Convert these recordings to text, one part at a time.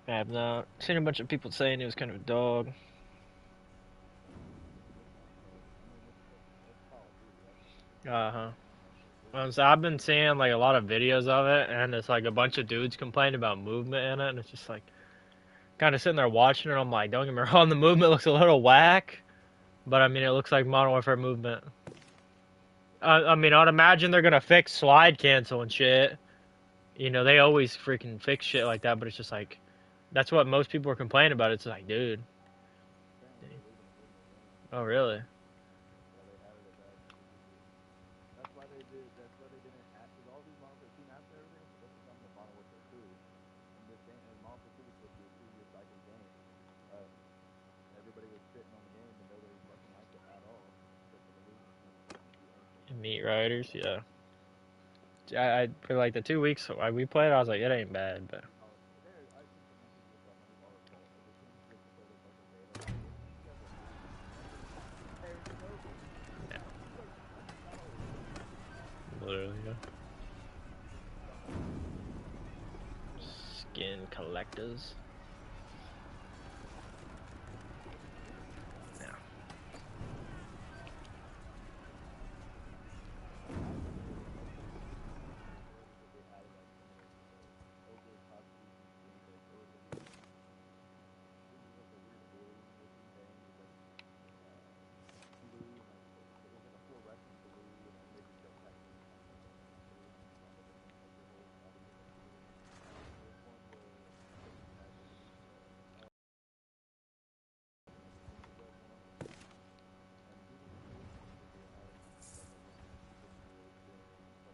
I have not seen a bunch of people saying it was kind of a dog. Uh huh. So I've been seeing like a lot of videos of it, and it's like a bunch of dudes complaining about movement in it, and it's just like kind of sitting there watching it. I'm like, don't get me wrong, the movement looks a little whack, but I mean, it looks like Modern Warfare movement. I mean, I'd imagine they're gonna fix slide cancel and shit. You know, they always freaking fix shit like that, but it's just like that's what most people are complaining about. It's like, dude, oh really? Meat Riders, yeah. I for like the 2 weeks we played, I was like, it ain't bad, but yeah, literally, yeah. Skin collectors. Yeah.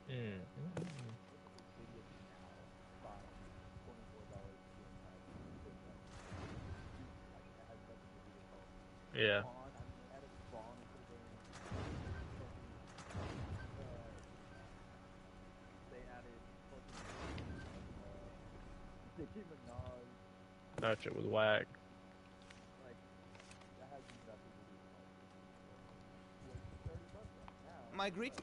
Mm. Yeah. That shit was whack. My greet.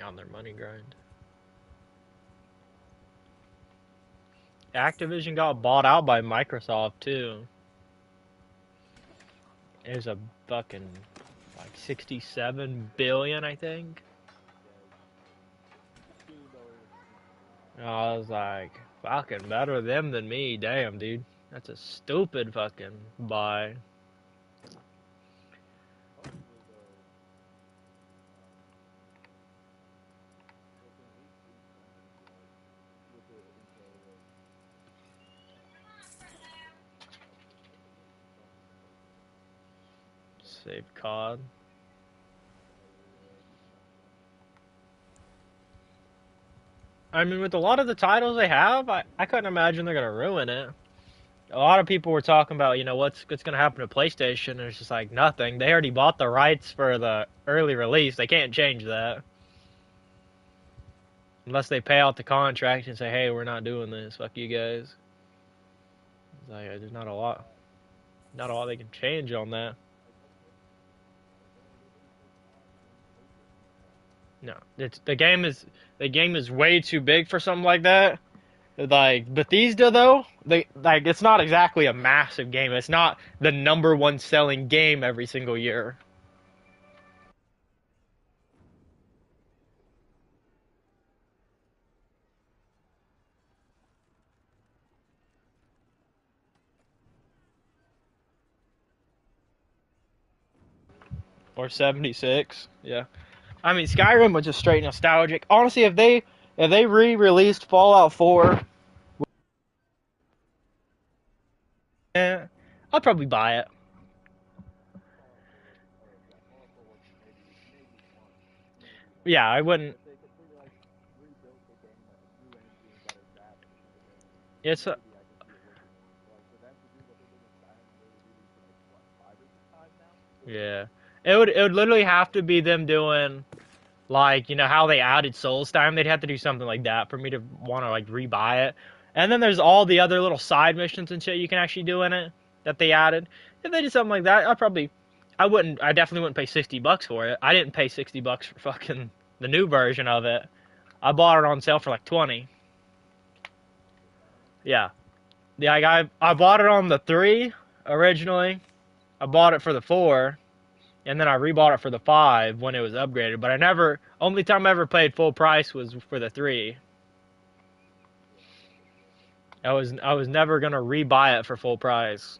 On their money grind. Activision got bought out by Microsoft too. It was a fucking like 67 billion, I think. I was like, fucking better them than me. Damn, dude. That's a stupid fucking buy. Save COD. I mean, with a lot of the titles they have, I couldn't imagine they're gonna ruin it. A lot of people were talking about, what's gonna happen to PlayStation, and it's just like nothing. They already bought the rights for the early release. They can't change that unless they pay out the contract and say, "Hey, we're not doing this. Fuck you guys." It's like there's not a lot they can change on that. No, it's the game is way too big for something like that. Like Bethesda though, they like it's not exactly a massive game. It's not the number one selling game every single year. Or 76. Yeah. I mean Skyrim was just straight nostalgic. Honestly, if they re-released Fallout 4, eh, I'll probably buy it. Yeah, I wouldn't. They completely like rebuilt the game, like new engine, better graphics and everything. It's a, Maybe I can see it working more. But like for them to do what they did with Skyrim, where they released it like what 5 or 6 times now. yeah. It would literally have to be them doing like, you know, how they added Souls time. They'd have to do something like that for me to want to like rebuy it. And then there's all the other little side missions and shit you can actually do in it that they added. If they did something like that, I definitely wouldn't pay $60 for it. I didn't pay $60 for fucking the new version of it. I bought it on sale for like 20. Yeah. Yeah, I bought it on the 3 originally. I bought it for the 4, and then I rebought it for the 5 when it was upgraded. But only time I ever paid full price was for the 3. I was never gonna rebuy it for full price.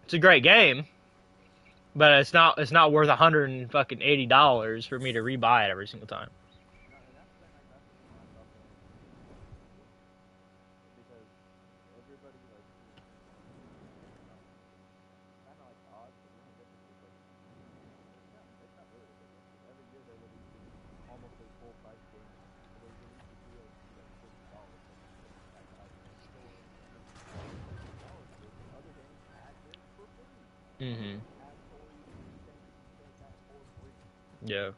It's a great game, but it's not worth $180 for me to rebuy it every single time. No, and that's the thing. Like that's the thing I thought that because everybody like kind of like odds, but the only difference is like it's not really a difference. Because every year they're releasing almost a full price game. So they release the DLC like $60, so you put it back out. And people think it's $60 for this. Other games add this for free. Other Mhm. games add stories and things like that for free. Yeah.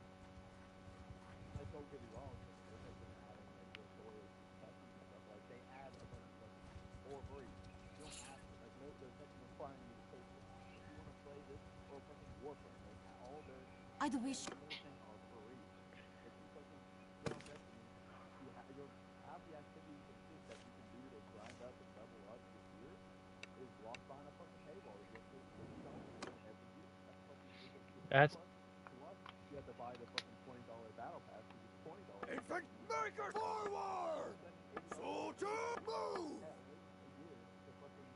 Like don't get me wrong, they're taking and adding like real stories, cutscenes and stuff. Like they add a bunch of stuff for free. You don't have to. Like no, there's nothing requiring you to pay for it. If you want to play this or fucking Warframe, like all their I'd wish. games and everything are free. If you fucking get on Destiny, you'll have the activities and shit that you can do to grind up and level up your gear is locked behind a fucking paywall. You have to install it every year. That's fucking ridiculous. That's Plus, you have to buy the fucking $20 battle pass because it's $20. Infant maker forward! Soldier move!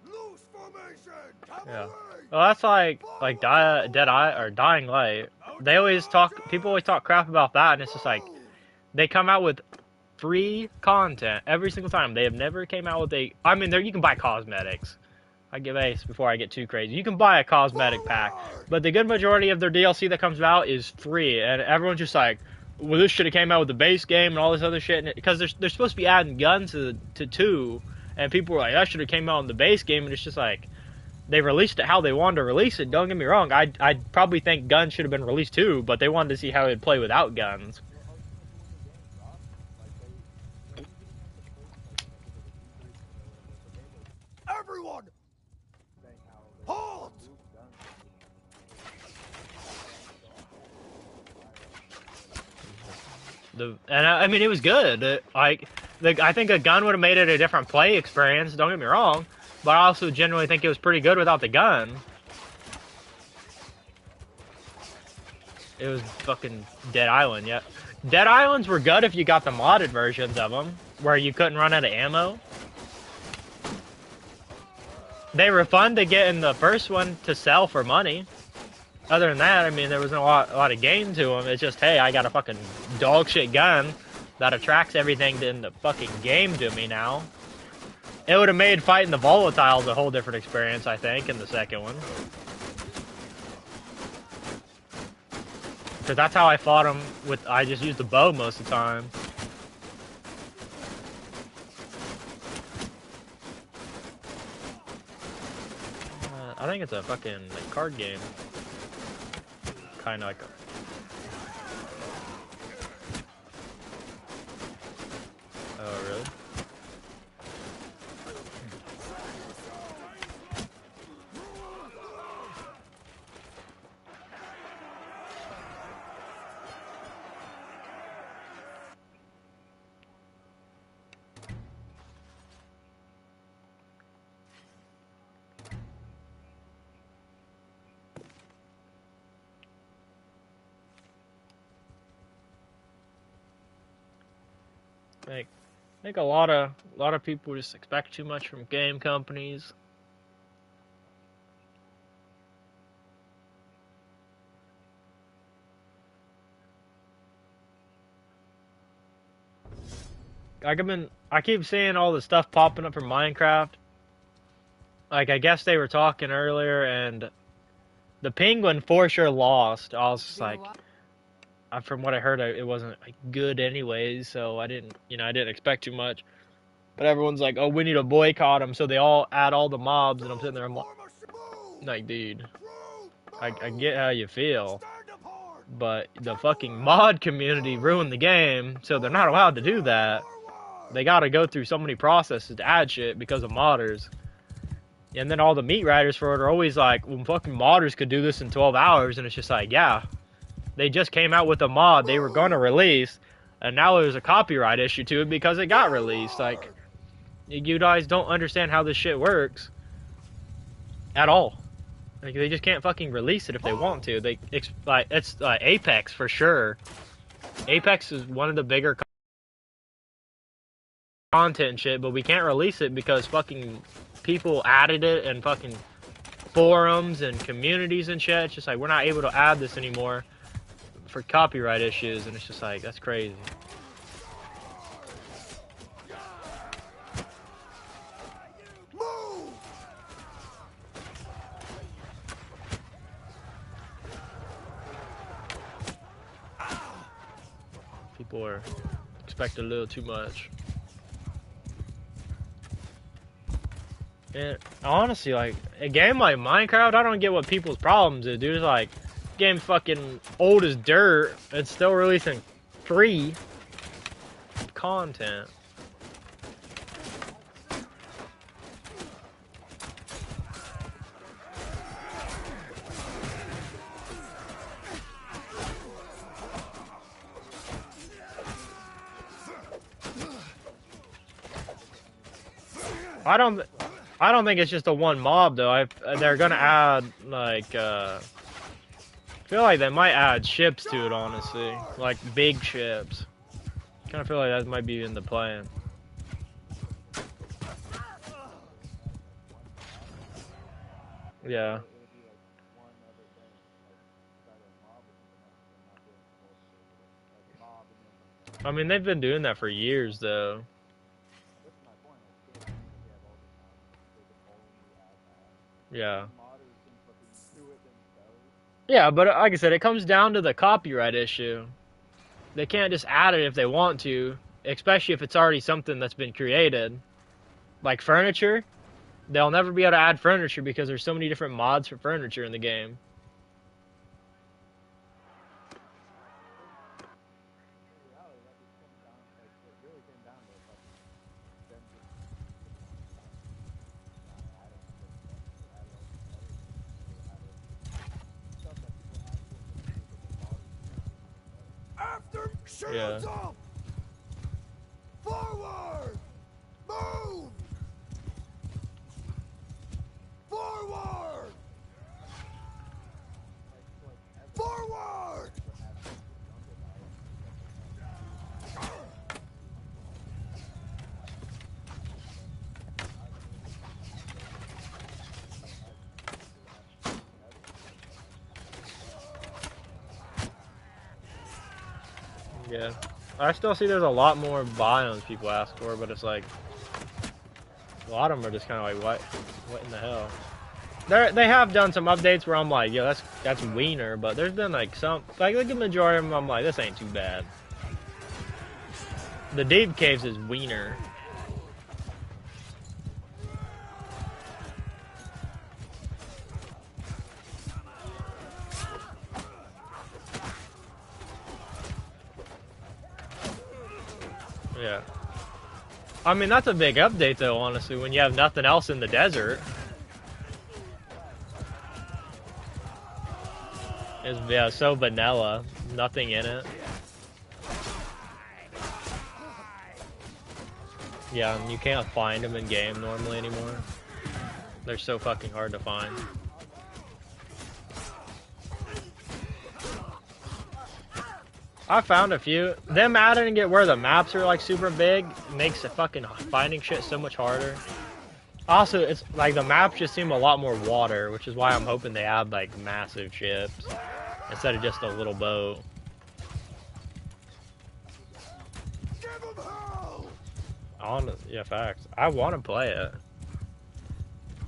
Loose formation! yeah. Cavalry! Well, that's like Dead Eye or Dying Light. People always talk crap about that, and it's just like they come out with free content every single time. They have never came out with I mean, you can buy cosmetics. I give Ace before I get too crazy. You can buy a cosmetic pack, but the good majority of their DLC that comes out is free, and everyone's just like, "Well, this should have came out with the base game and all this other shit." Because they're supposed to be adding guns to 2, and people were like, "That should have came out in the base game," and it's just like they released it how they wanted to release it. Don't get me wrong. I'd probably think guns should have been released too, but they wanted to see how it'd play without guns. Everyone! Halt! I mean, it was good. I think a gun would have made it a different play experience. Don't get me wrong, but I also genuinely think it was pretty good without the gun. It was fucking Dead Island, yeah. Dead Islands were good if you got the modded versions of them, where you couldn't run out of ammo. They were fun to get in the first one to sell for money. Other than that, I mean, there wasn't a lot of game to them. It's just, hey, I got a fucking dog shit gun that attracts everything in the fucking game to me now. It would have made fighting the volatiles a whole different experience, I think, in the second one. Because that's how I fought them I just used the bow most of the time. I think it's a fucking like, card game. Kind of like Oh, really? I think a lot of people just expect too much from game companies. I keep seeing all the stuff popping up from Minecraft. Like I guess they were talking earlier, and the penguin for sure lost. I was just like, from what I heard, it wasn't like good anyways. So I didn't expect too much. But everyone's like, oh, we need to boycott them, so they all add all the mobs, and I'm sitting there, I'm like, dude, I get how you feel, but the fucking mod community ruined the game, so they're not allowed to do that. They gotta go through so many processes to add shit because of modders. And then all the meat riders for it are always like, well, fucking modders could do this in 12 hours, and it's just like, yeah, they just came out with a mod they were gonna release, and now there's a copyright issue to it because it got released. Like, you guys don't understand how this shit works at all. Like, they just can't fucking release it if they want to. It's Apex for sure. Apex is one of the bigger content shit, but we can't release it because fucking people added it and fucking forums and communities and shit. It's just like, we're not able to add this anymore for copyright issues, and it's just like, that's crazy. People are expecting a little too much. And honestly, like, a game like Minecraft, I don't get what people's problems is, dude. It's like, game's fucking old as dirt. It's still releasing free content. I don't think it's just a one mob though. They're gonna add like I feel like they might add ships to it, honestly, like big ships. Kind of feel like that might be in the plan. Yeah. I mean, they've been doing that for years though. Yeah. Yeah, but like I said, it comes down to the copyright issue. They can't just add it if they want to, especially if it's already something that's been created. Like furniture, they'll never be able to add furniture because there's so many different mods for furniture in the game. Shields up! Forward! Move! Forward! Forward! Yeah. I still see there's a lot more biomes people ask for, but it's like, a lot of them are just kind of like, what in the hell? They have done some updates where I'm like, yo, that's wiener, but there's been like some, like the majority of them, I'm like, this ain't too bad. The deep caves is wiener. Yeah. I mean, that's a big update though, honestly, when you have nothing else in the desert. It's so vanilla, nothing in it. Yeah, and you can't find them in game normally anymore. They're so fucking hard to find. I found a few. Them adding it where the maps are like super big makes the fucking finding shit so much harder. Also, it's like the maps just seem a lot more water, which is why I'm hoping they add like massive ships instead of just a little boat. Yeah, facts. I want to play it.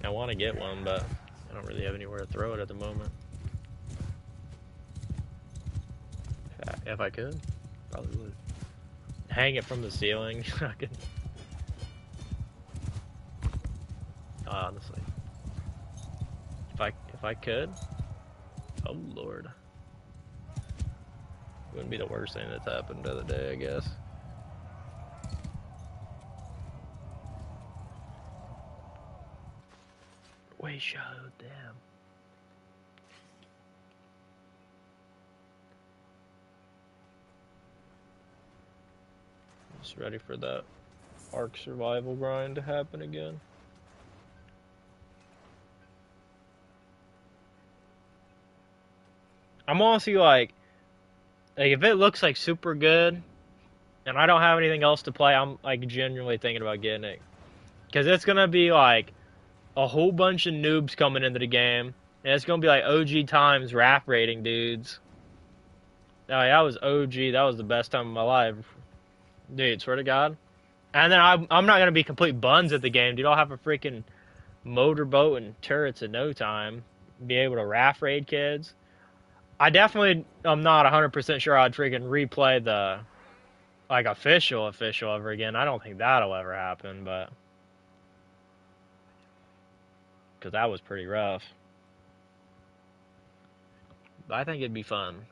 I want to get one, but I don't really have anywhere to throw it at the moment. Facts. If I could, probably would. Hang it from the ceiling. I could. Honestly, if I could, oh lord, wouldn't be the worst thing that's happened the other day, I guess. Way shadow, damn. Just ready for that Ark survival grind to happen again. I'm honestly like if it looks like super good and I don't have anything else to play, I'm like genuinely thinking about getting it. Because it's gonna be like a whole bunch of noobs coming into the game. And it's gonna be like OG times RAF rating dudes. Oh, yeah, that was OG. That was the best time of my life. Dude, swear to God. And then I'm not gonna be complete buns at the game, dude. I'll have a freaking motorboat and turrets in no time. Be able to RAF raid kids. I definitely am not 100% sure I'd freaking replay the like official ever again. I don't think that'll ever happen, but because that was pretty rough. But I think it'd be fun.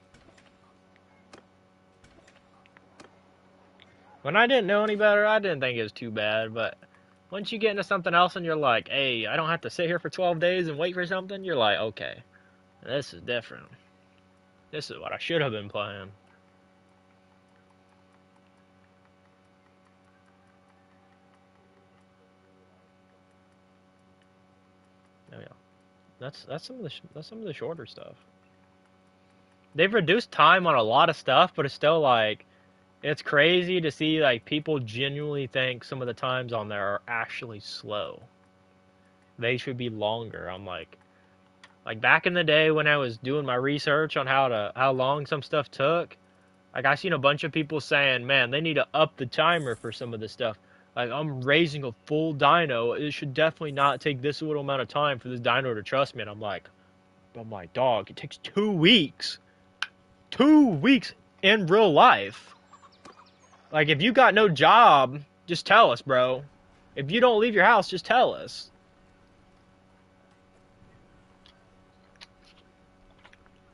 When I didn't know any better, I didn't think it was too bad, but once you get into something else and you're like, hey, I don't have to sit here for 12 days and wait for something, you're like, okay, this is different. This is what I should have been playing. Oh yeah, that's some of the shorter stuff. They've reduced time on a lot of stuff, but it's still like it's crazy to see like people genuinely think some of the times on there are actually slow. They should be longer. I'm like back in the day when I was doing my research on how long some stuff took, like I seen a bunch of people saying, man, they need to up the timer for some of this stuff. Like I'm raising a full dino, it should definitely not take this little amount of time for this dino to trust me. And I'm like, dog, it takes 2 weeks. 2 weeks in real life. Like if you got no job, just tell us, bro. If you don't leave your house, just tell us.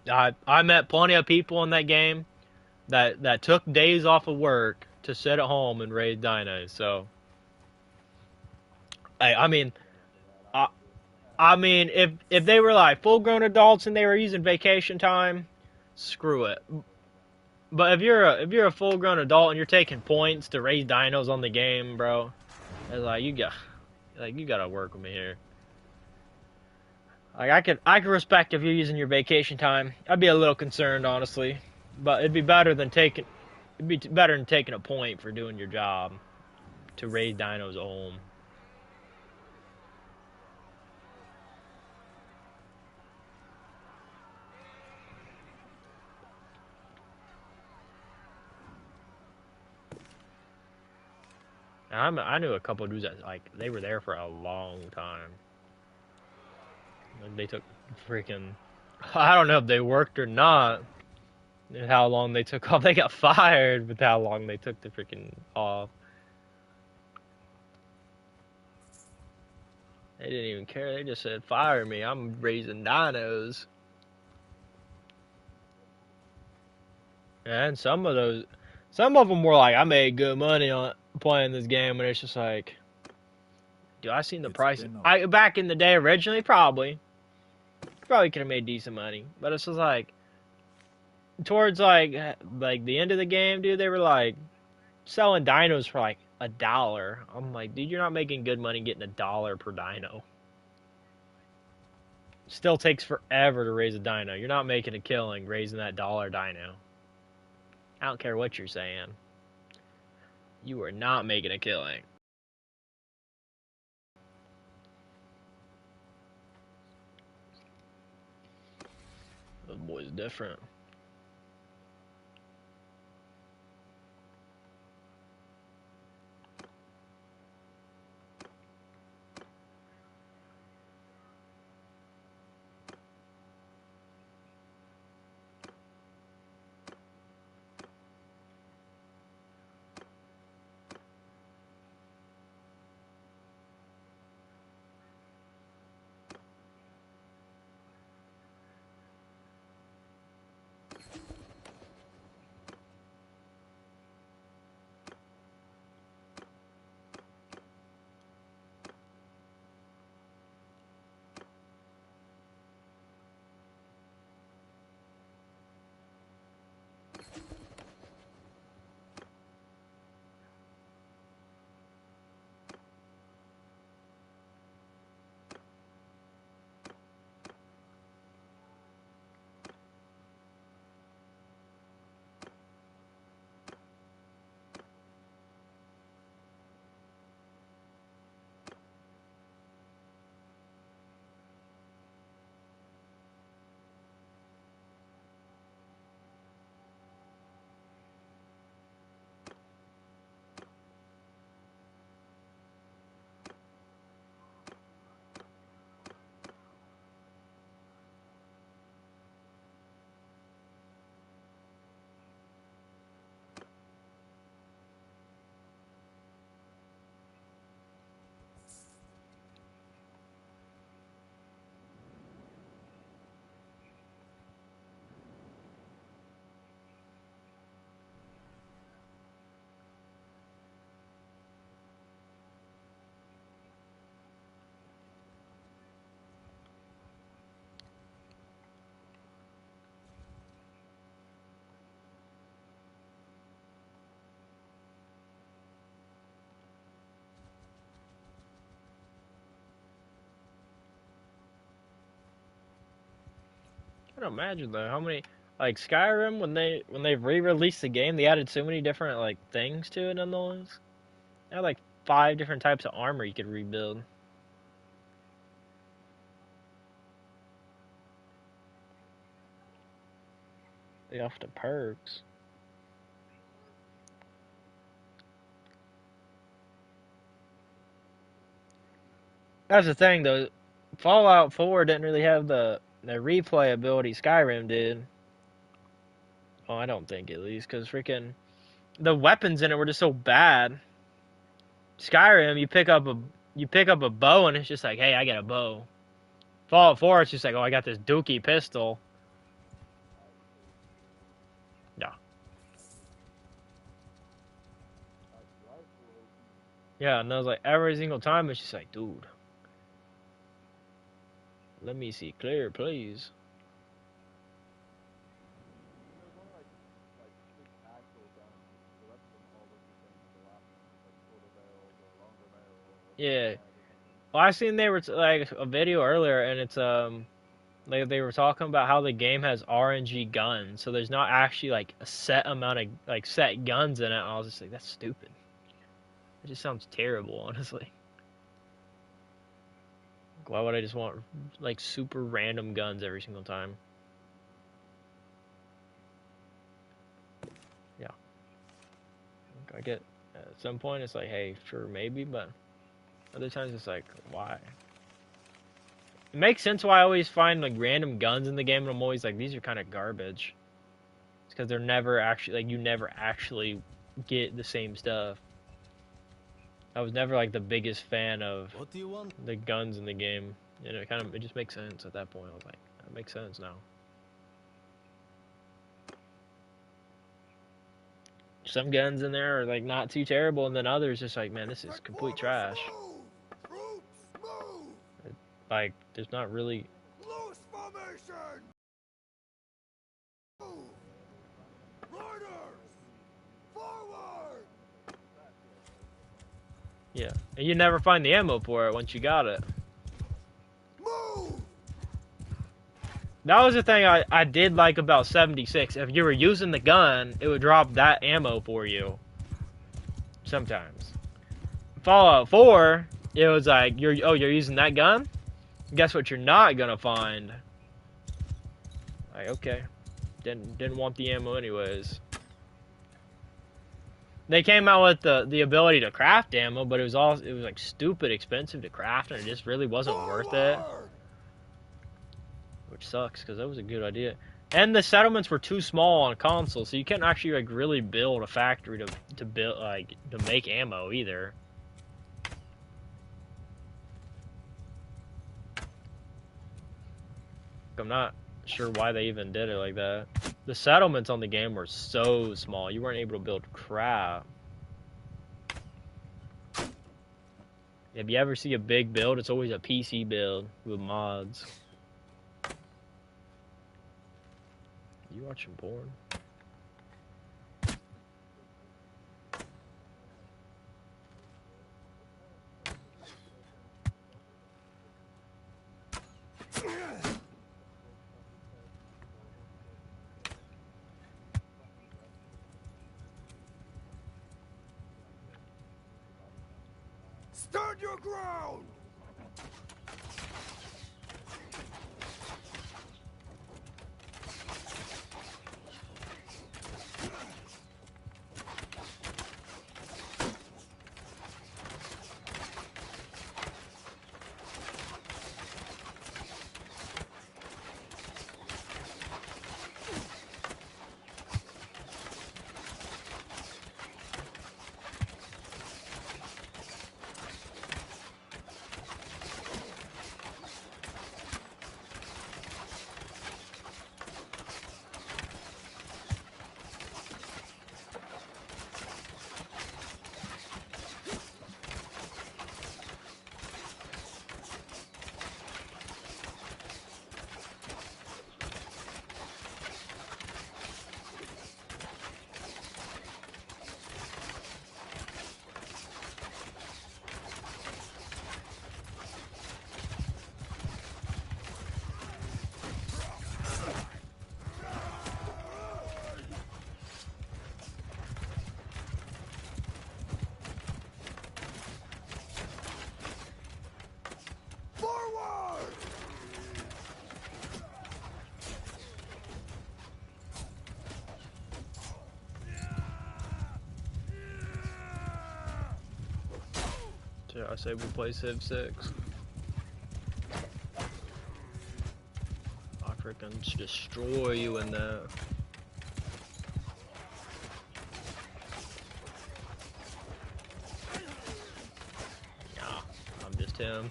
I met plenty of people in that game that took days off of work to sit at home and raise dinos. So, I mean, I, I mean, if they were like full grown adults and they were using vacation time, screw it. But if you're a full grown adult and you're taking points to raise dinos on the game, bro, it's like you gotta work with me here. Like I could respect if you're using your vacation time. I'd be a little concerned, honestly, but it'd be better than taking a point for doing your job to raise dinos at home. I knew a couple of dudes that like they were there for a long time. Like, they took freaking I don't know if they worked or not. And how long they took off? They got fired, but how long they took the freaking off? They didn't even care. They just said, "Fire me! I'm raising dinos." And some of them were like, "I made good money on playing this game," and it's just like, dude, I seen the price. Back in the day, originally, probably could have made decent money, but it's just like towards like the end of the game, dude, they were like selling dinos for like $1. I'm like, dude, you're not making good money getting $1 per dino. Still takes forever to raise a dino. You're not making a killing raising that dollar dino. I don't care what you're saying. You are not making a killing. The boy's different. to imagine though how many like Skyrim when they re-released the game, they added so many different like things to it. Nonetheless, they had like 5 different types of armor you could rebuild. They off the perks. That's the thing though. Fallout 4 didn't really have the replayability Skyrim did. Oh, I don't think at least because freaking the weapons in it were just so bad. Skyrim, you pick up a bow and it's just like, hey, I got a bow. Fallout 4, it's just like, oh, I got this dookie pistol. Yeah, yeah, and I was like, every single time it's just like, dude, let me see clear, please. Yeah. Well, I seen they were like a video earlier, and it's like they were talking about how the game has RNG guns, so there's not actually like a set amount of like set guns in it. And I was just like, that's stupid. It just sounds terrible, honestly. Why would I just want like super random guns every single time? Yeah, I get at some point it's like, hey, sure, maybe, but other times it's like, why? It makes sense why I always find like random guns in the game, and I'm always like, these are kind of garbage. It's because they're never actually like you never actually get the same stuff. I was never like the biggest fan of What do you want? the guns in the game, and it just makes sense at that point. I was like, that makes sense now. Some guns in there are like not too terrible, and then others just like, man, this is complete trash. Troops, move! Like, there's not really. Loose formation! Move! Riders! Forward! Yeah, and you never find the ammo for it once you got it. Move! That was the thing I did like about 76. If you were using the gun, it would drop that ammo for you. Sometimes. Fallout 4, it was like, you're using that gun? Guess what you're not gonna find? Like, okay. Didn't want the ammo anyways. They came out with the ability to craft ammo, but it was like stupid expensive to craft, and it just really wasn't worth it. Which sucks, because that was a good idea. And the settlements were too small on console, so you couldn't actually like really build a factory to build like to make ammo either. I'm not sure why they even did it like that. The settlements on the game were so small, you weren't able to build crap. If you ever see a big build, it's always a PC build with mods. You watching porn? Stand your ground! I say we play Civ 6. I freaking destroy you in that. Nah, I'm just him.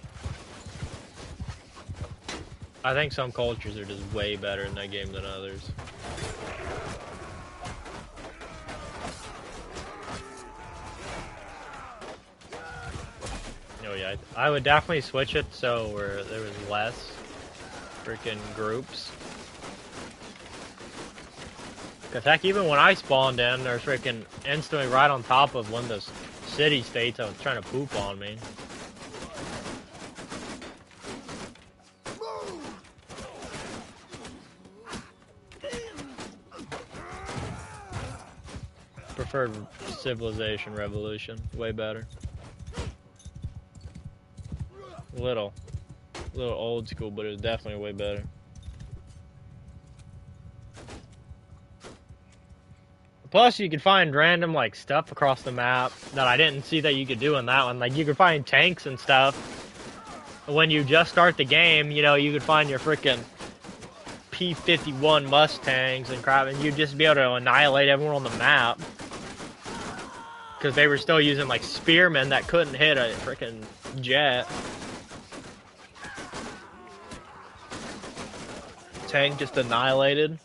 I think some cultures are just way better in that game than others. Oh yeah, I would definitely switch it so where there was less freaking groups. Cause heck, even when I spawned in, there's freaking instantly right on top of one of those city states that was trying to poop on me. Preferred Civilization Revolution, way better. Little old school, but it was definitely way better. Plus, you could find random like stuff across the map that I didn't see that you could do in that one. Like you could find tanks and stuff. When you just start the game, you know, you could find your freaking P-51 Mustangs and crap, and you'd just be able to annihilate everyone on the map. Because they were still using like spearmen that couldn't hit a freaking jet. Tank just annihilated.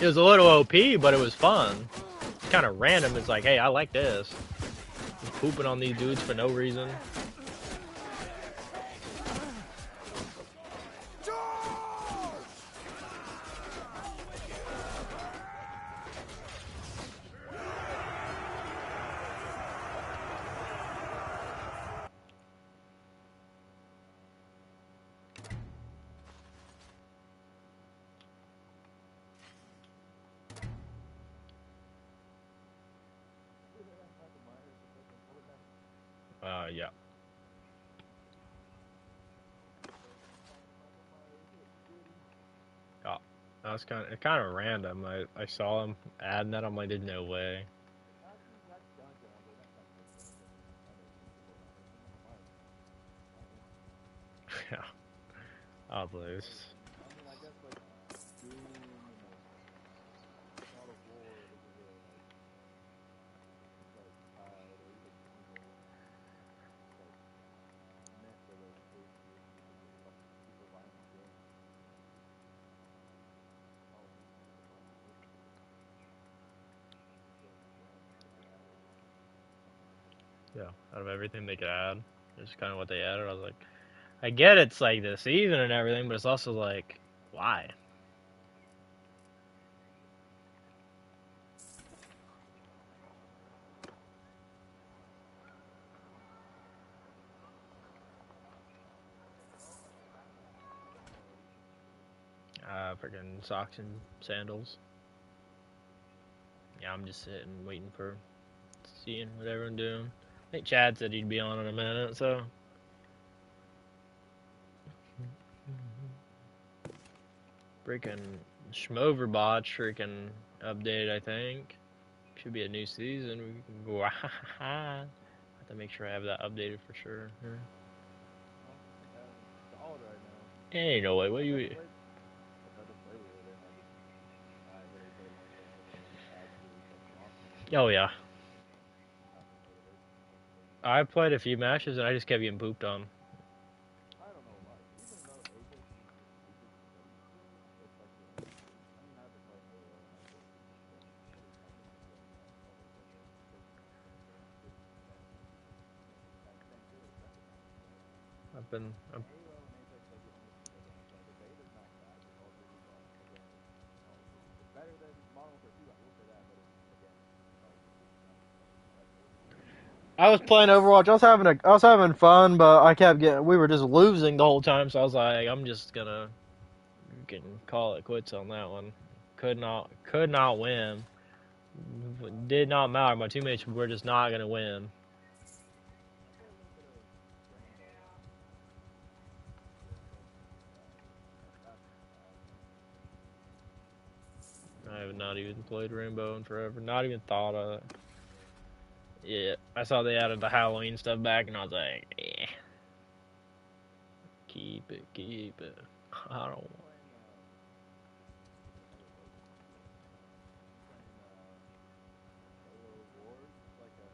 It was a little OP, but it was fun. It's kind of random. It's like, hey, I like this. I'm pooping on these dudes for no reason. Yeah. Oh, that was kind of random. I saw him adding that. I'm like, there's no way. Yeah, I'll lose. I mean, I guess like Doom and like God of War, they can really like tied or even like meant for those first years because it's like super violent game. Yeah, out of everything they could add, it's kind of what they added. I was like, I get it's like the season and everything, but it's also like, why? Freaking socks and sandals. Yeah, I'm just sitting, waiting for seeing what everyone's doing. I think Chad said he'd be on in a minute, so. Freaking Schmoverbot's freaking updated, I think. Should be a new season. We can go. I have to make sure I have that updated for sure. Solid right now. Hey, no way. What do you? I tried to play the other day and I literally played one game and then just absolutely fucking lost me. Oh yeah. I played a few matches and I just kept getting pooped on. I don't know why. Even though Apex is just super competitive, it's like I mean, I haven't played Halo and I played I've been. Halo and Apex they get mixed together. Like the beta's not bad, but Call of Duty again it's better than Modern Warfare 2. I will say that, but it's again I was playing Overwatch. I was having fun, but I kept getting. We were just losing the whole time, so I was like, I'm just gonna can call it quits on that one. Could not win. Did not matter. My teammates were just not gonna win. I have not even played Rainbow in forever. Not even thought of it. Yeah, I saw they added the Halloween stuff back, and I was like, Keep it, keep it. I don't. Playing another version of this. I'm playing Bannerlord. It's like a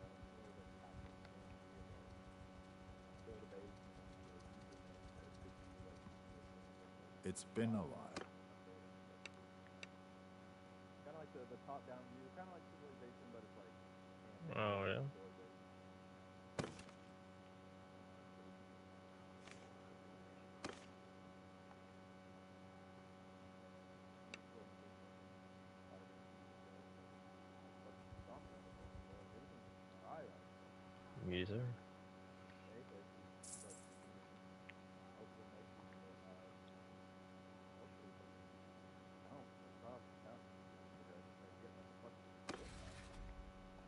the tactics game where you build a base and then you username that gives you like information with like It's been a bodies while. and building stuff. Kind of like the top-down view, kind of like Civilization, but it's like Oh yeah. story based. Pretty decent. Little mission, fight a few stuff, but something with it. So everything's dry right now. User. Apex is supposed to be hopefully next season they'll have hopefully fucking counts across the counts or get like a fucking shit ton of counts right now.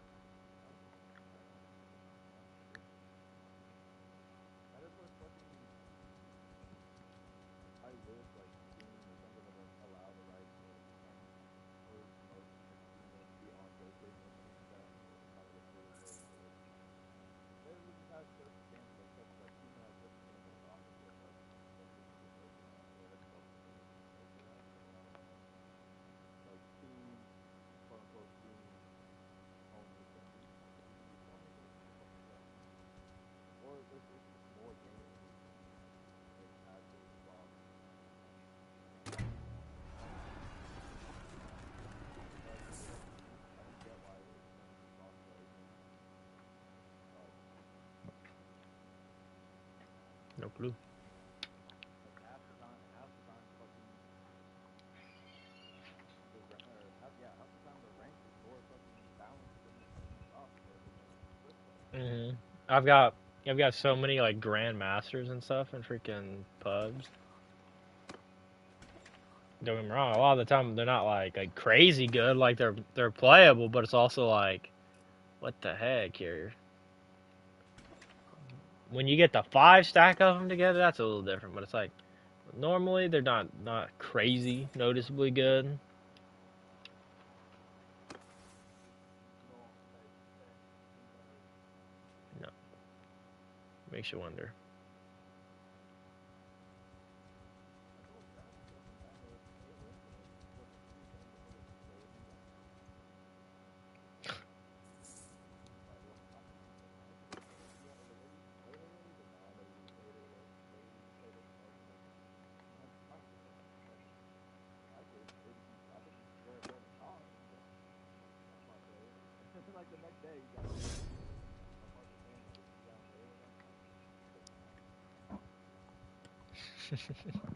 That's ridiculous. I just wish fucking I wish like Steam or something would allow the rights to any or most interesting game to be on PlayStation or something like that. It's kind of a cool way to literally just have certain games like such like even like certain games like Office where it's like PlayStation just open that or Xbox just open that, but then I don't know like Steam quote unquote Steam only things could be used on it or something like that. Or there's just more games releasing like actual cross but I don't get why it's mainly cross play against No clue. like half the time fucking half the time the rank is more fucking balanced in crossplay than in split play. Mhm. I've got I've got so many like grandmasters and stuff and freaking pubs. Don't get me wrong. A lot of the time they're not like crazy good. Like they're playable, but it's also like, what the heck here? When you get the 5 stack of them together, that's a little different. But it's like normally they're not crazy, noticeably good. No type spec anybody. No, makes you wonder. I told Travis to fucking download Halo Infinite for free so I can play with him guys. He's like, well, I said, you want like, have you played Halo? He's like, no, I never really played Halo. Played it. I was like, might as well. Like, I could. I think you enjoy it more than COD. He's like, that's my player. Like the next day, he got on my partner saying like, "You down with Halo right now?" I said, "No." It's decent.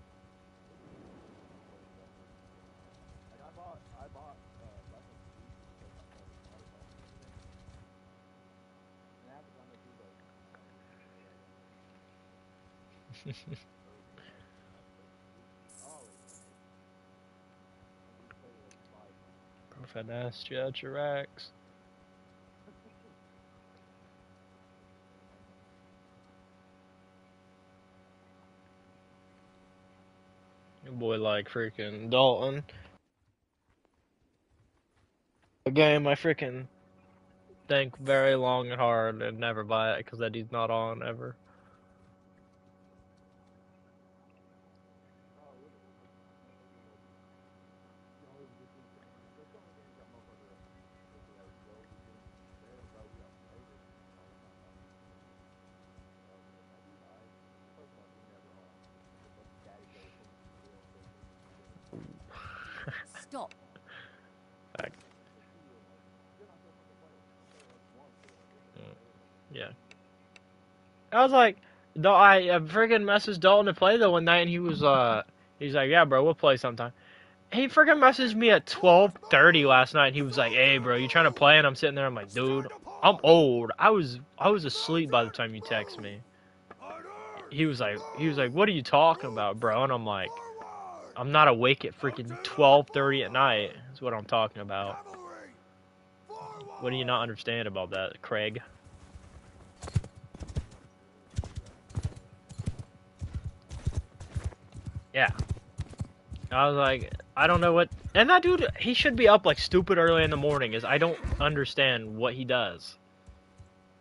I'm playing that more than anything. Like I bought Black Ops 2 because I started playing it yesterday, and half the time that dude's like, "I don't really care about Black Ops 2." Or like always playing it. And we played it like 5 times. Profet ass jet your racks. Fucking A-man. Your boy like freaking Dalton. A game I freaking think very long and hard and never buy it because that he's not on ever. Oh, literally, like motherfucker, like you always get these games. There's so many games that motherfucker will be like, "Bro, this game's there, bro. We gotta play this." And I'm like, "I'm not interested." And then like 5, the first one he never on. The fucking daddy goes home from school and goes listen to it. And the 2 one, Stop. Like, the 2 I'm like, you're not gonna fucking play it. I'll play it like once, but like you're gonna mm, play it like yeah. 15 minutes. I was like, though I freaking messaged Dalton to play the one night and he's like, yeah, bro, we'll play sometime. He freaking messaged me at 12:30 last night and he was like, hey, bro, you trying to play? And I'm sitting there, I'm like, dude, I'm old. I was asleep by the time you text me. He was like, what are you talking about, bro? And I'm like, I'm not awake at freaking 12:30 at night. Is what I'm talking about. What do you not understand about that, Craig? Yeah. I was like, I don't know what. And that dude, he should be up like stupid early in the morning. Is I don't understand what he does.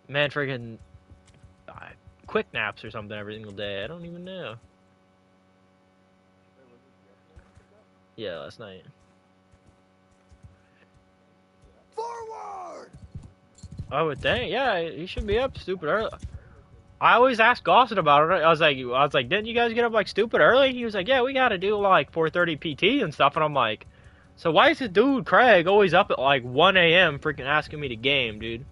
Man, freaking, quick naps or something every single day. I don't even know. Wait, was this yesterday you took that? Yeah, last night. Forward! I would think. Yeah, he should be up stupid early. I always ask Austin about it. I was like, didn't you guys get up like stupid early? He was like, yeah, we got to do like 4:30 PT and stuff. And I'm like, so why is this dude Craig always up at like 1 a.m. freaking asking me to game, dude?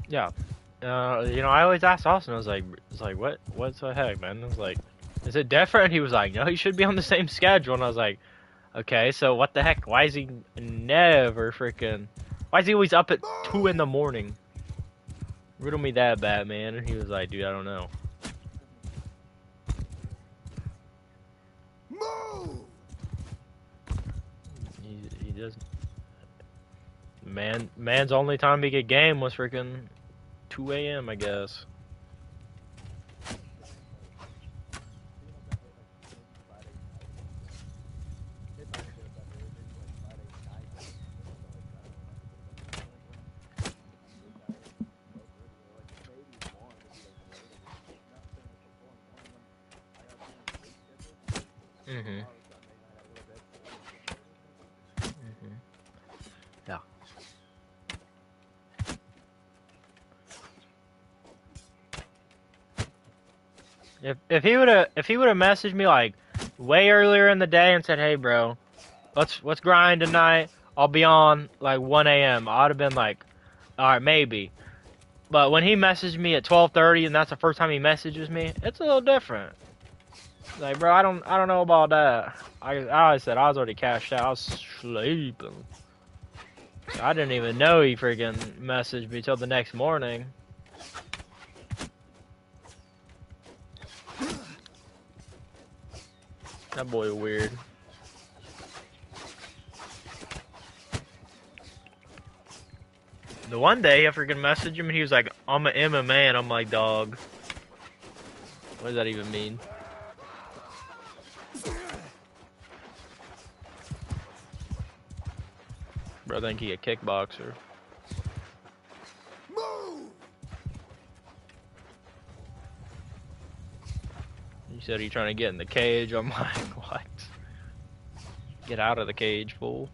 Yeah. I always ask Austin. I was like, what's the heck, man? I was like, is it different? He was like, no, he should be on the same schedule. And I was like, okay, so what the heck? Why is he never freaking? Why is he always up at 2 in the morning? Riddle me that, Batman. And he was like, dude, I don't know. Move! He doesn't. Man's only time he could game was freaking 2 a.m. I guess. Mhm. Mhm. Yeah. If he would have messaged me like way earlier in the day and said, "Hey, bro, let's grind tonight. I'll be on like 1 a.m." I'd have been like, "All right, maybe." But when he messaged me at 12:30 and that's the first time he messages me, it's a little different. Like, bro, I don't know about that. I said I was already cashed out. I was sleeping. I didn't even know he freaking messaged me till the next morning. That boy weird. The one day I freaking messaged him and he was like, I'm an MMA, and I'm like, dog, what does that even mean? Bro, I think he a kickboxer. Move! He said he trying to get in the cage. I'm like, what? Get out of the cage, fool.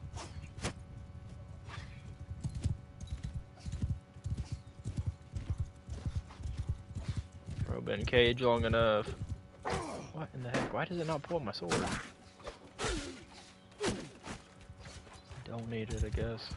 Bro, been caged long enough. What in the heck? Why does it not pull my sword? Don't need it, I guess.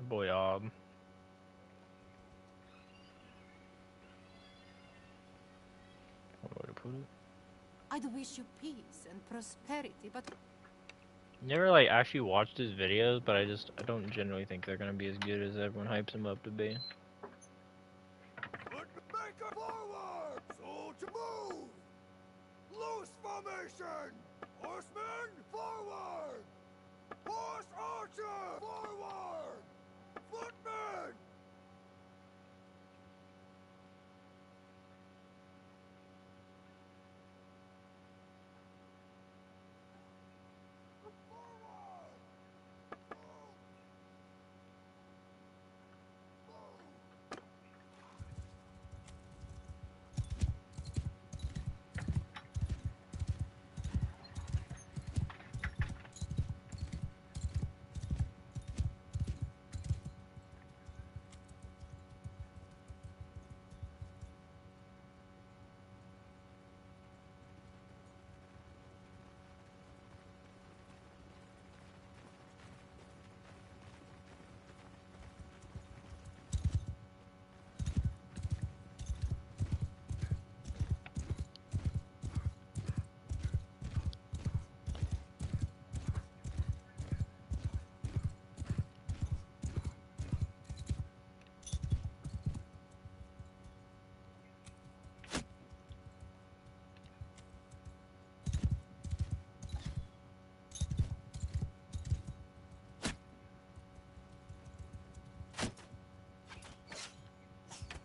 boy, where to put it? I'd wish you peace and prosperity, but Never like actually watched his videos, but I don't generally think they're gonna be as good as everyone hypes him up to be. Make a forward! Soldier move! Loose formation! Horsemen, forward! Horse archer, forward! Footmen! Forward!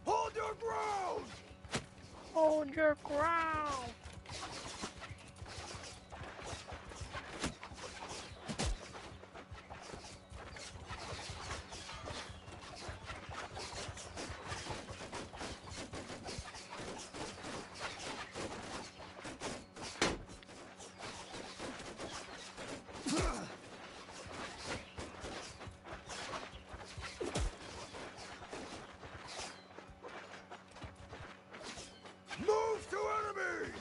Hold your ground! Hold your ground. Move to enemy!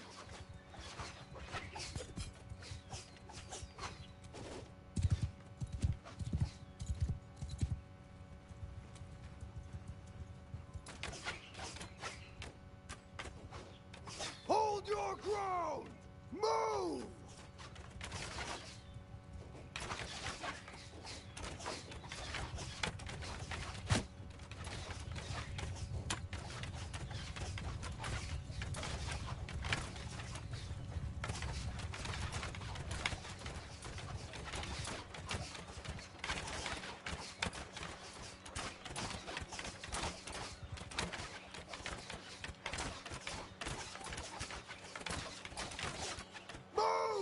Hold your ground! Move! Move!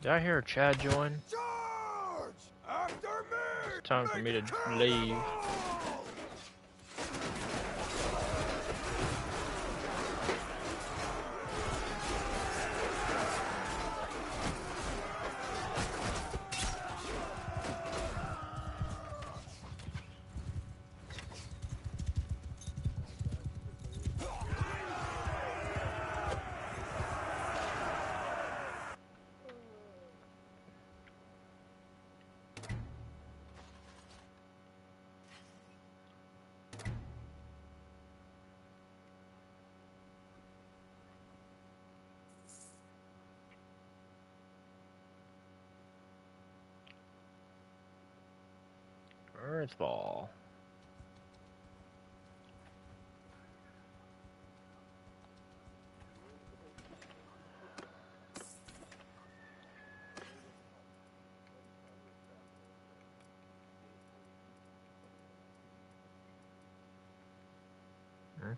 Did I hear Chad join? Charge! After me! It's time for Make me to kill them leave. all! Earthball. Hmm.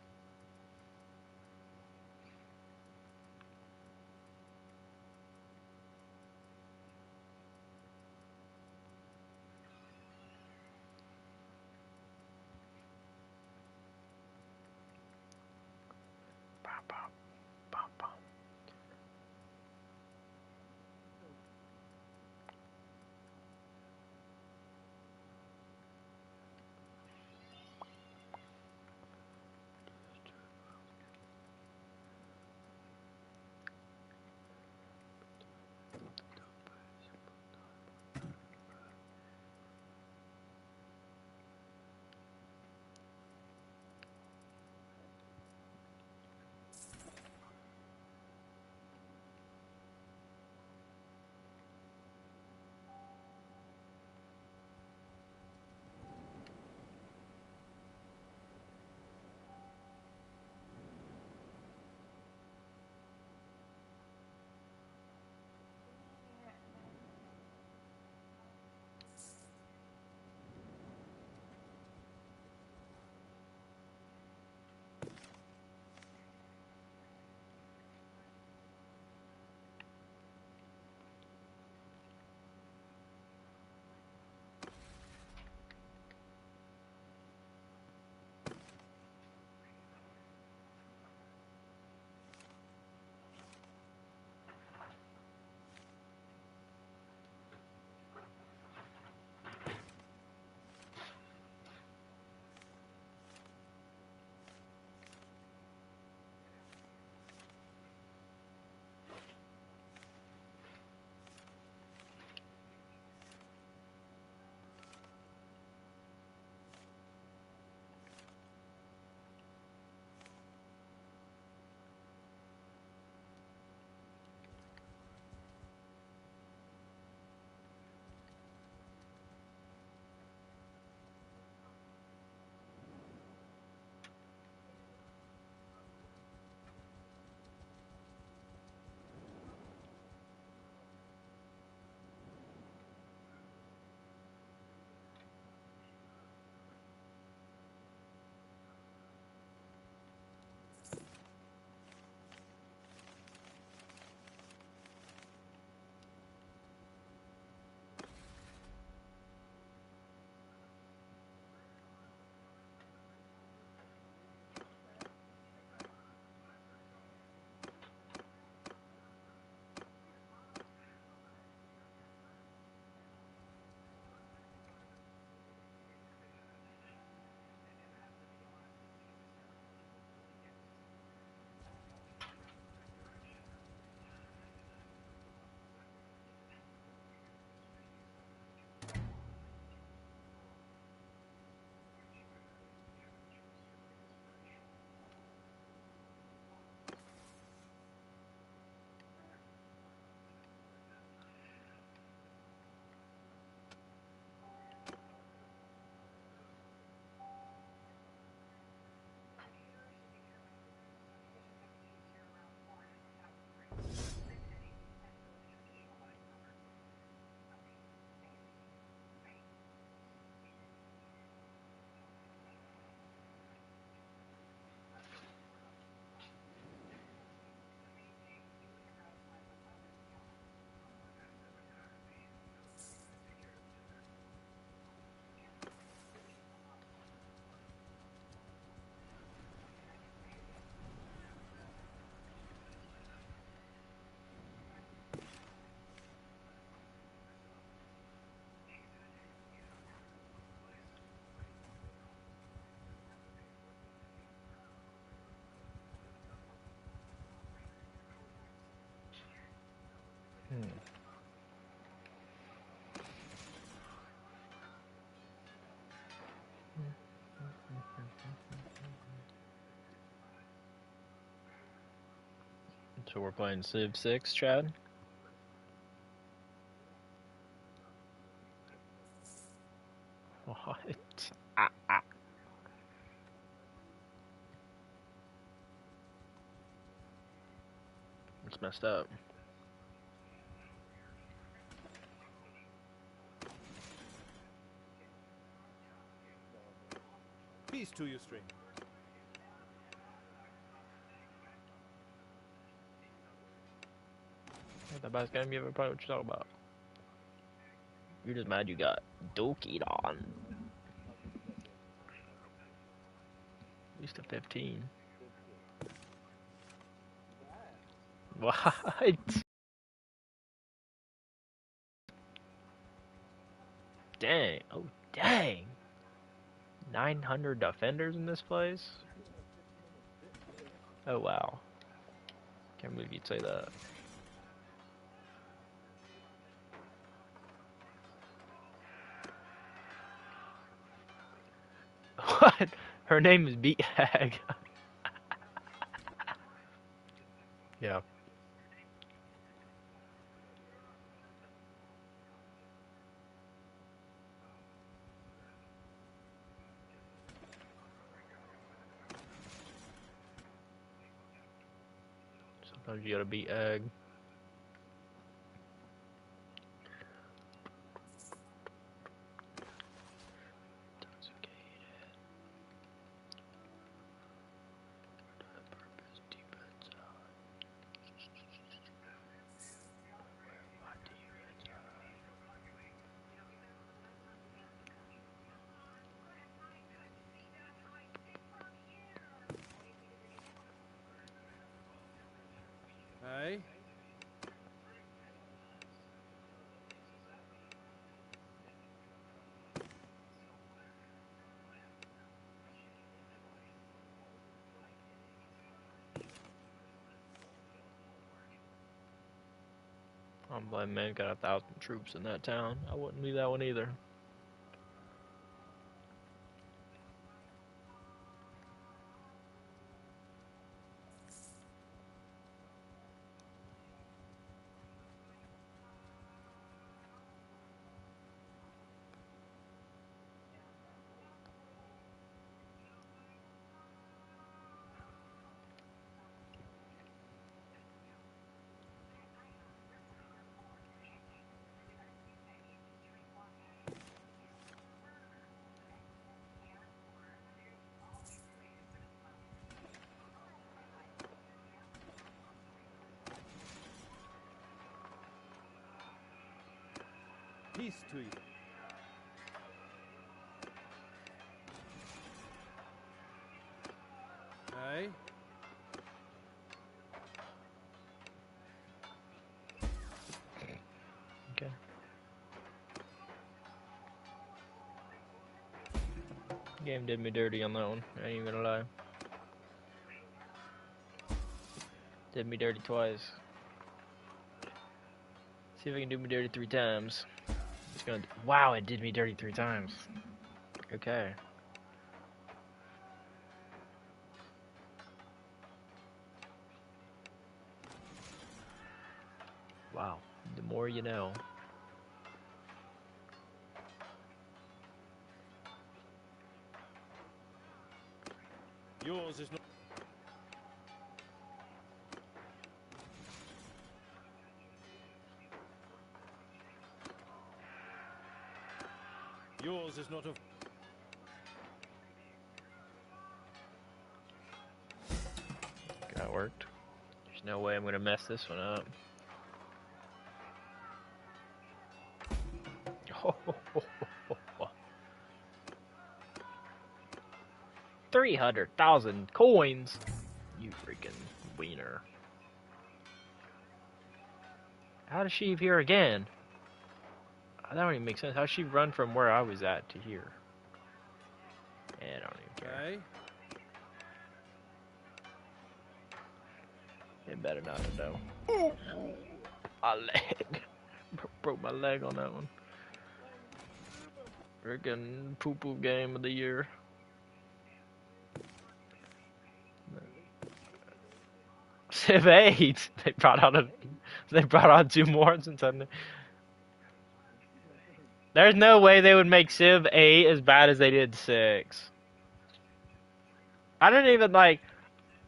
So we're playing Civ 6, Chad? What? It's messed up. Peace to you, stranger. Ain't the best game you ever played. What you talking about? You're just mad you got dokied on. At least a 15. 15. What? Dang. Oh, dang. 900 defenders in this place? Oh, wow. Can't believe you'd say that. What? Her name is Beat Hag. Yeah. Sometimes you gotta beat Egg. Hey? I'm glad man got 1,000 troops in that town. I wouldn't leave that one either. Peace to you. Hey? Okay. Game did me dirty on that one. I ain't even gonna lie. Did me dirty twice. See if I can do me dirty 3 times. It's gonna. Wow, it did me dirty 3 times. Okay. Wow. The more you know. Yours is not. Yours is not a. That worked. There's no way I'm gonna mess this one up. 300,000 coins. You freaking wiener. How does she appear again? That don't even make sense. How does she run from where I was at to here? I don't even care. Hey? It better not have though. My leg. Broke my leg on that one. Freaking poo poo game of the year. Civ 8. They brought out 2 more since then. There's no way they would make Civ 8 as bad as they did 6. I didn't even like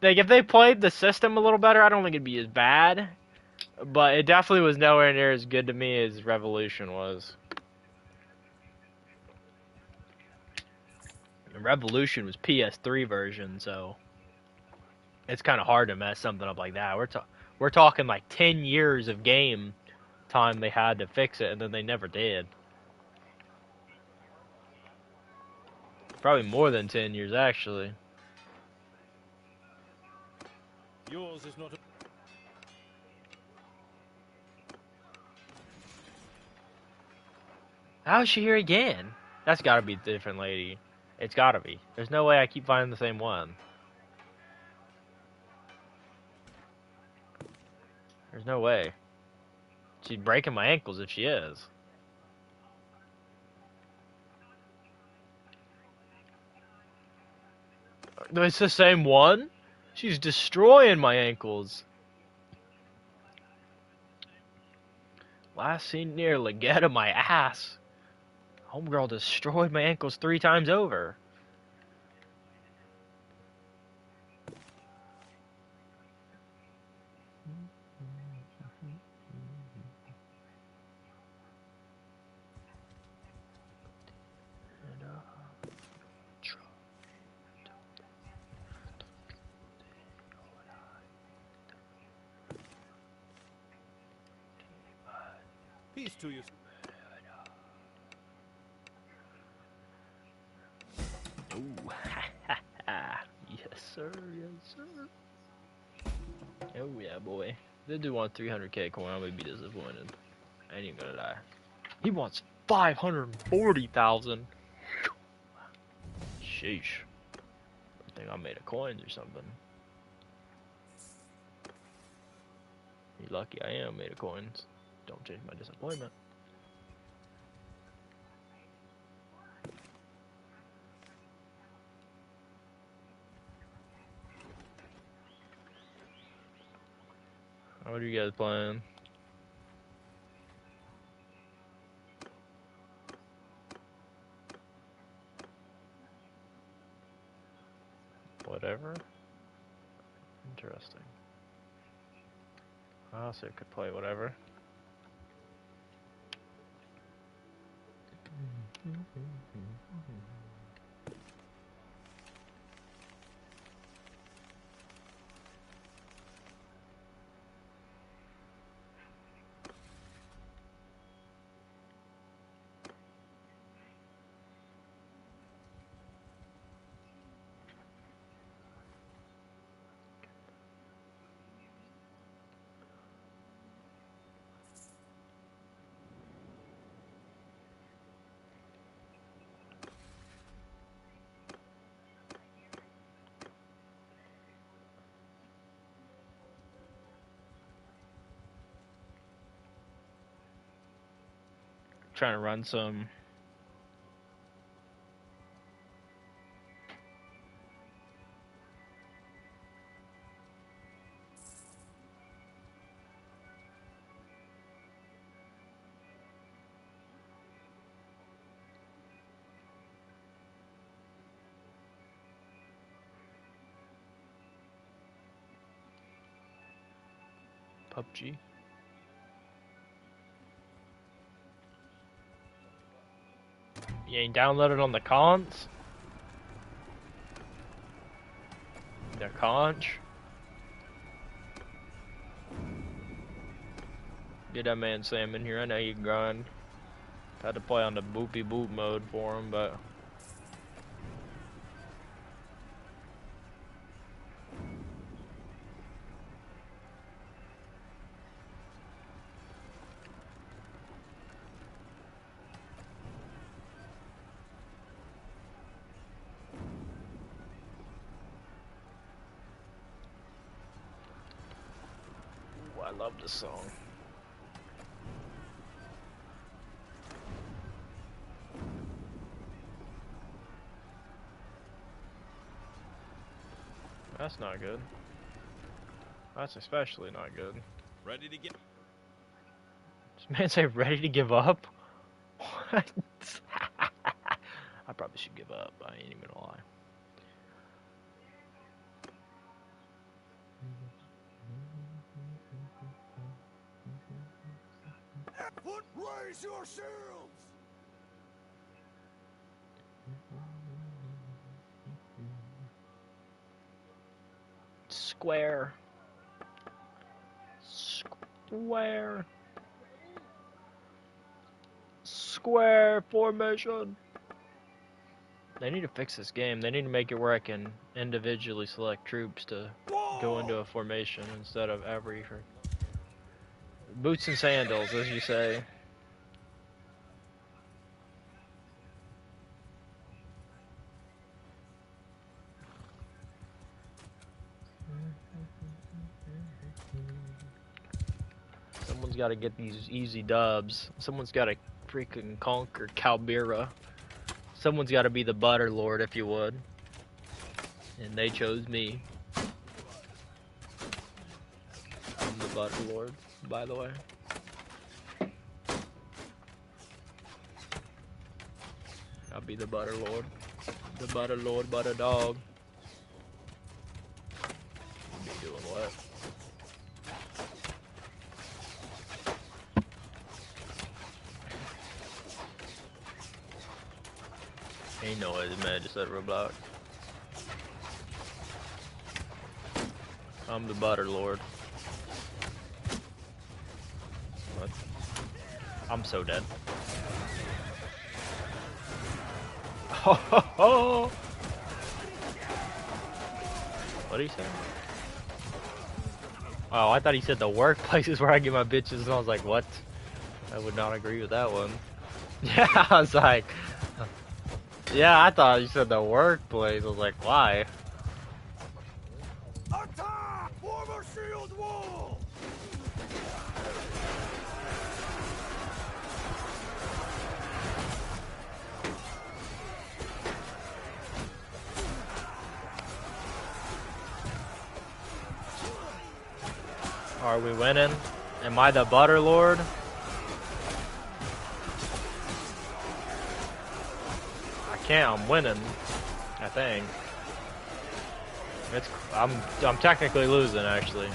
if they played the system a little better, I don't think it'd be as bad. But it definitely was nowhere near as good to me as Revolution was. And Revolution was PS3 version, so it's kind of hard to mess something up like that. We're talking like 10 years of game time they had to fix it, and then they never did. Probably more than 10 years, actually. Yours is not a... How is she here again? That's gotta be a different lady. It's gotta be. There's no way I keep finding the same one. There's no way. She's breaking my ankles if she is. It's the same one? She's destroying my ankles. Last seen near Legetta, my ass. Homegirl destroyed my ankles 3 times over. Peace to you. Ooh, yes sir, yes sir. Oh yeah, boy. If they do want 300k coin, I'm gonna be disappointed. I ain't even gonna lie. He wants 540,000. Sheesh. I think I made a coins or something. You lucky I am made of coins. Don't change my disappointment. What are you guys playing? Whatever? Interesting. I also could play whatever. Trying to run some PUBG. You ain't downloaded on the cons? The conch? Get that man Sam in here. I know you can grind. Had to play on the boopy boop mode for him, but ooh, I love this song. That's not good. That's especially not good. Ready to get. This man say ready to give up? What? I probably should give up. I ain't even gonna lie. Raise your shields! Square. Square. Square formation. They need to fix this game. They need to make it where I can individually select troops to go into a formation instead of every boots and sandals, as you say. Someone's got to get these easy dubs. Someone's got to freaking conquer Calbira. Someone's got to be the Butterlord, if you would. And they chose me. I'm the Butterlord, by the way. I'll be the Butterlord. The Butterlord, Butter Dog. Be doing what? Ain't no way this man just said Roblox. I'm the Butterlord. What? I'm so dead. Ho ho ho! What did he say? Oh, I thought he said the workplace is where I get my bitches, and I was like, what? I would not agree with that one. Yeah, I was like, yeah, I thought you said the workplace. I was like, why? Attack! Form a shield wall! Are we winning? Am I the Butterlord? I can't. I'm winning. I think. I'm technically losing, actually.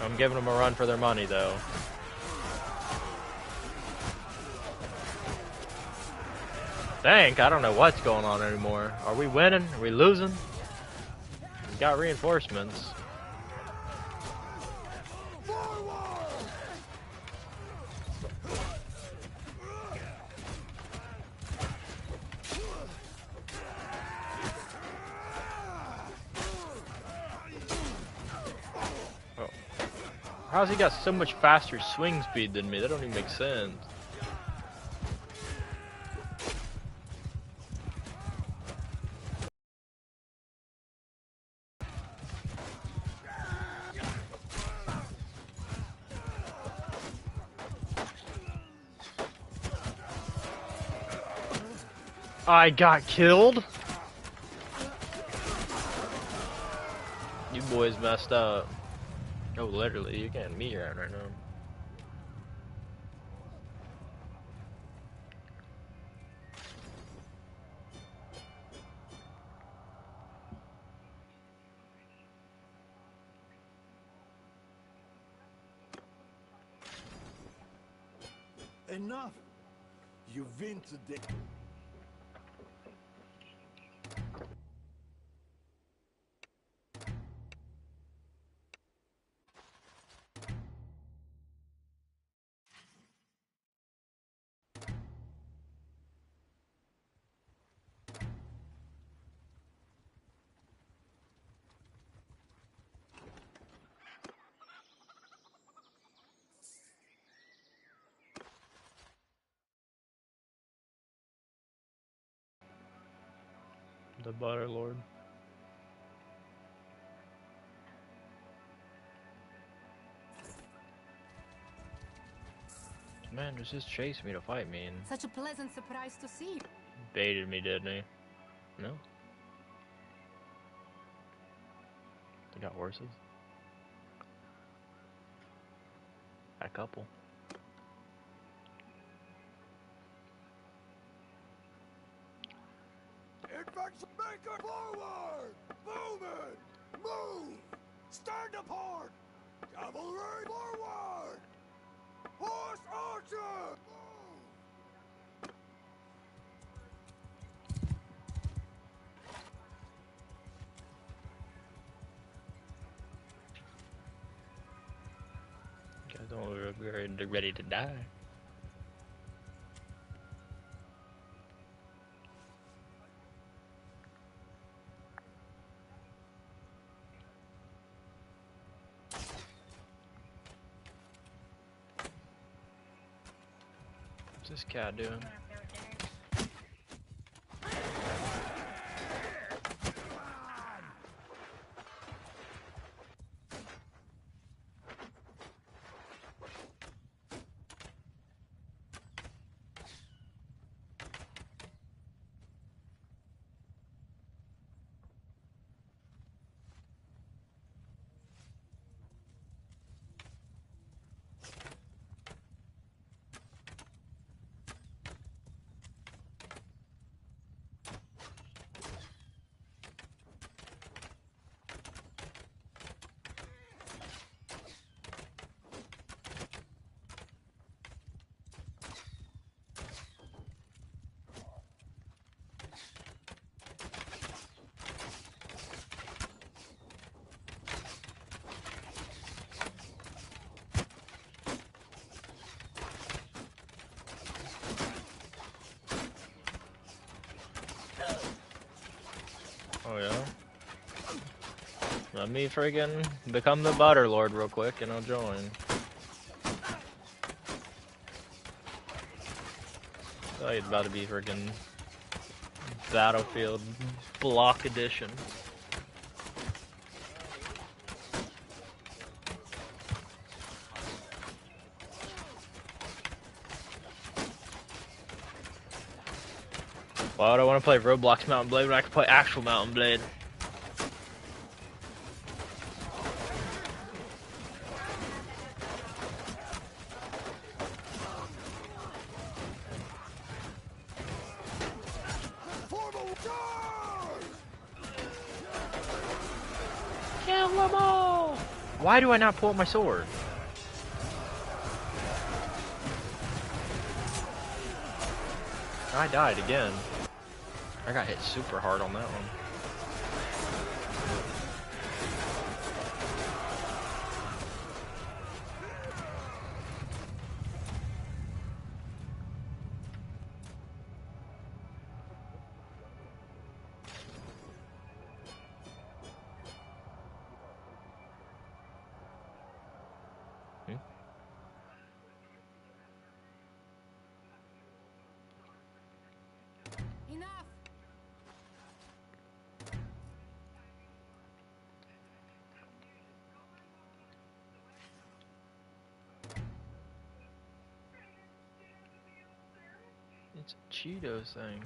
I'm giving them a run for their money, though. Think. I don't know what's going on anymore. Are we winning? Are we losing? We got reinforcements. Oh. How's he got so much faster swing speed than me? That don't even make sense. I got killed? You boys messed up. Oh, literally, you're getting me right now. Enough! You win today. The Butterlord. Man, just chasing me to fight me and Such a pleasant surprise to see you. baited me, didn't he? No? They got horses? Got a couple. Infantry maker forward! Movement! Move! Stand apart! Cavalry forward! Horse archer! Move! You guys don't look ready to die. What's this cat doing? Oh yeah? Let me friggin' become the Butterlord real quick and I'll join. Oh, it's about to be friggin' Battlefield Block Edition. Why would I want to play Roblox Mountain Blade when I can play actual Mountain Blade? Formal charge! Kill them all! Why do I not pull out my sword? I died again. I got hit super hard on that one. Enough! It's a Cheetos thing.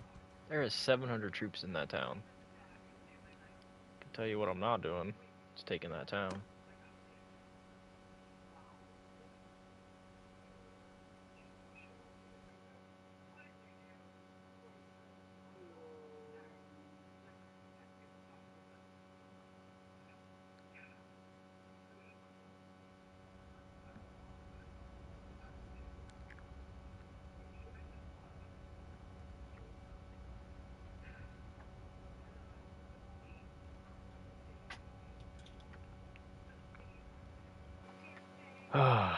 There is 700 troops in that town. I can tell you what I'm not doing. It's taking that town. Ah.